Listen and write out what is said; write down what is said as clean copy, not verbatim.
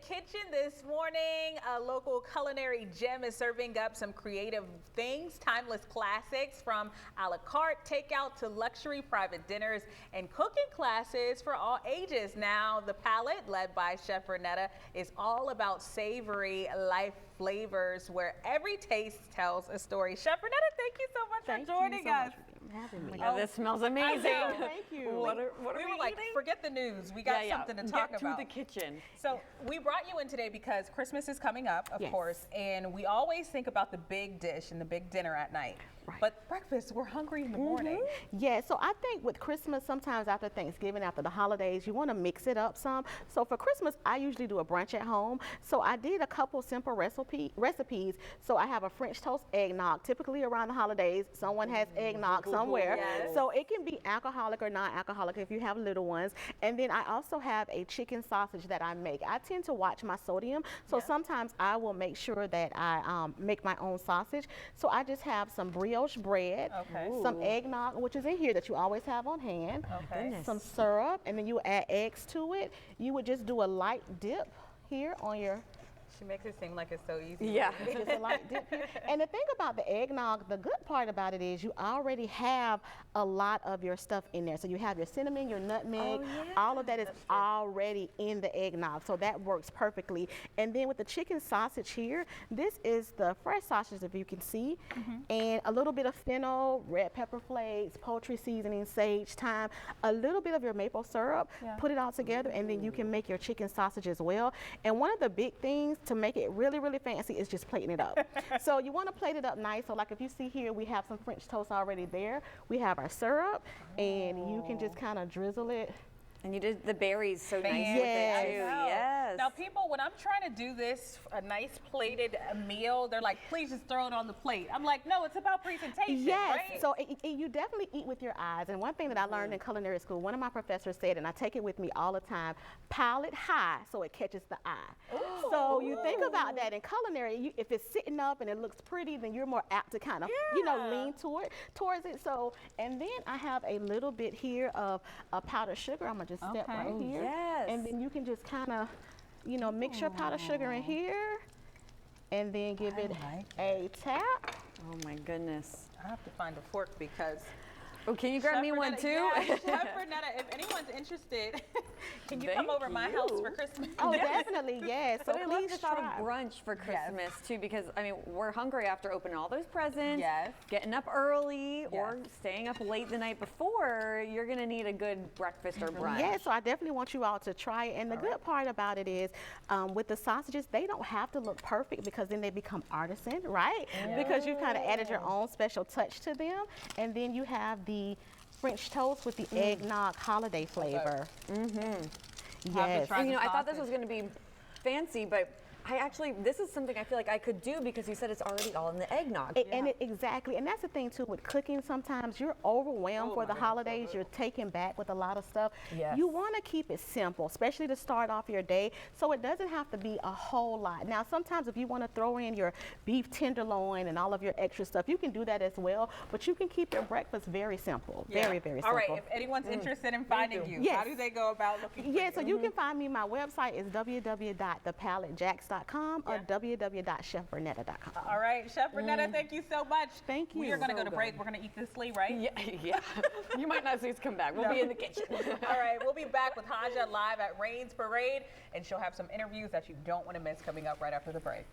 the kitchen this morning. A local culinary gem is serving up some creative things, timeless classics from a la carte takeout to luxury private dinners and cooking classes for all ages. Now, the Palette, led by Chef Vernetta, is all about savory life flavors where every taste tells a story. Chef Vernetta, thank you so much for joining us. Having me. Oh, this smells amazing. Thank you. What are We we were like, eating? forget the news. We got something to talk Get about. to the kitchen. So we brought you in today because Christmas is coming up, of Yes. course, and we always think about the big dish and the big dinner at night. Right. But breakfast, we're hungry in the morning. Yeah, so I think with Christmas, sometimes after Thanksgiving, after the holidays, you want to mix it up some. So for Christmas, I usually do a brunch at home. So I did a couple simple recipes. So I have a French toast eggnog. Typically around the holidays, someone has eggnog somewhere. Yes. So it can be alcoholic or non-alcoholic if you have little ones. And then I also have a chicken sausage that I make. I tend to watch my sodium. So sometimes I will make sure that I make my own sausage. So I just have some brioche bread, some eggnog, which is in here that you always have on hand, some syrup, and then you add eggs to it. You would just do a light dip here on your She makes it seem like it's so easy. Yeah. just a light dip here. And the thing about the eggnog, the good part about it is you already have a lot of your stuff in there. So you have your cinnamon, your nutmeg, all of that is already in the eggnog. So that works perfectly. And then with the chicken sausage here, this is the fresh sausage, if you can see, and a little bit of fennel, red pepper flakes, poultry seasoning, sage, thyme, a little bit of your maple syrup, put it all together, and then you can make your chicken sausage as well. And one of the big things to make it really, really fancy is just plating it up. So you want to plate it up nice. So like if you see here, we have some French toast already there. We have our syrup, and you can just kind of drizzle it. And you did the berries so nice Fancy. with Yes. it too. I know. Yes. Now, people, when I'm trying to do this, a nice plated meal, they're like, please just throw it on the plate. I'm like, no, it's about presentation, Yes, right? so you definitely eat with your eyes. And one thing that I learned in culinary school, one of my professors said, and I take it with me all the time, palate high so it catches the eye. So you think about that in culinary, if it's sitting up and it looks pretty, then you're more apt to kind of, lean towards it. So, and then I have a little bit here of powdered sugar. I'm gonna just step right here. Yes. And then you can just kind of, mix your powdered sugar in here, and then give it a tap. Oh my goodness. I have to find a fork because Oh, can you grab me one too? Yeah, Chef Vernetta, if anyone's interested, can you come over my house for Christmas? Oh, definitely, yes. So But I love please the thought try. of brunch for Christmas too, because I mean we're hungry after opening all those presents, Yes. getting up early or Yes. staying up late the night before. You're gonna need a good breakfast or brunch. Yeah, so I definitely want you all to try it. And the good part about it is with the sausages, they don't have to look perfect because then they become artisan, right? Because you kind of added your own special touch to them. And then you have the French toast with the eggnog holiday flavor. Yes. try And, you know, the I thought this sausage. was gonna be fancy, but this is something I feel like I could do because you said it's already all in the eggnog. Exactly, and that's the thing too with cooking. Sometimes you're overwhelmed for the holidays. You're taken back with a lot of stuff. Yes. You want to keep it simple, especially to start off your day. So it doesn't have to be a whole lot. Now, sometimes if you want to throw in your beef tenderloin and all of your extra stuff, you can do that as well. But you can keep your breakfast very simple, very, very simple. All right, if anyone's interested in finding you, Yes. how do they go about looking for Yeah, you? so you can find me. My website is www.thepalettejacks.com or www.chefvernetta.com. All right, Chef Vernetta, thank you so much. Thank We you. are going to So go to break. good. We're going to eat this Lee, right? Yeah. You might not see us come back. We'll be in the kitchen. All right, we'll be back with Haja live at Rains Parade, and she'll have some interviews that you don't want to miss coming up right after the break.